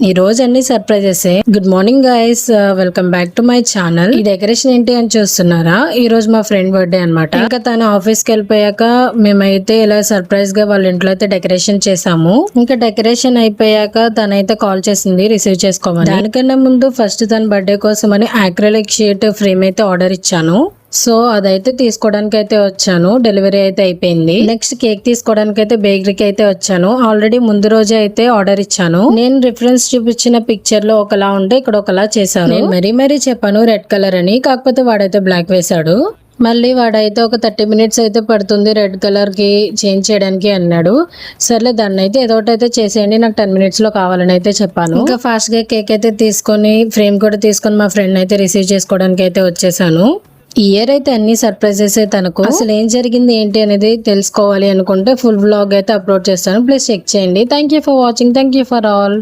ఈ రోజు అన్ని surprises. Good morning guys, welcome back to my channel. ఈ డెకరేషన్ ఏంటి అని చూస్తున్నారా? ఈ రోజు మా ఫ్రెండ్ బర్త్డే అన్నమాట. ఇంకా తన ఆఫీస్ కి వెళ్ళిపోయాక మేమైతే ఇలా సర్ప్రైజ్ గా వాళ్ళ ఇంట్లో అయితే డెకరేషన్ చేసాము. ఇంకా డెకరేషన్ అయిపోయాక తనైతే కాల్ చేసింది రిసీవ్ చేసుకోమని. దానికన్నా ముందు ఫస్ట్ తన బర్త్డే కోసం అని అక్రిలిక్ షీట్ ఫ్రేమ్ అయితే ఆర్డర్ ఇచ్చాను. సో అదైతే తీసుకోవడానికి అయితే వచ్చాను. డెలివరీ అయితే అయిపోయింది. నెక్స్ట్ కేక్ తీసుకోవడానికి అయితే బేకరీకి అయితే వచ్చాను. ఆల్రెడీ ముందు రోజే అయితే ఆర్డర్ ఇచ్చాను. నేను రిఫరెన్స్ చూపించిన పిక్చర్ లో ఒకలా ఉంటే ఇక్కడ ఒకలా చేశాను. నేను మరీ చెప్పాను రెడ్ కలర్ అని, కాకపోతే వాడైతే బ్లాక్ వేశాడు. మళ్ళీ వాడైతే ఒక 30 మినిట్స్ అయితే పడుతుంది రెడ్ కలర్ కి చేంజ్ చేయడానికి అన్నాడు. సర్లే దాన్ని అయితే ఏదో ఒకటి అయితే చేసేయండి, నాకు 10 మినిట్స్ లో కావాలని అయితే చెప్పాను. ఇంకా ఫాస్ట్ గా కేక్ అయితే తీసుకొని ఫ్రేమ్ కూడా తీసుకొని మా ఫ్రెండ్ అయితే రిసీవ్ చేసుకోవడానికి అయితే వచ్చేసాను. ఈ ఇయర్ అయితే అన్ని సర్ప్రైజెస్ తనకు. అసలు ఏం జరిగింది ఏంటి అనేది తెలుసుకోవాలి అనుకుంటే ఫుల్ వ్లాగ్ అయితే అప్లోడ్ చేస్తాను. ప్లీజ్ చెక్ చేయండి. Thank you for watching. Thank you for all.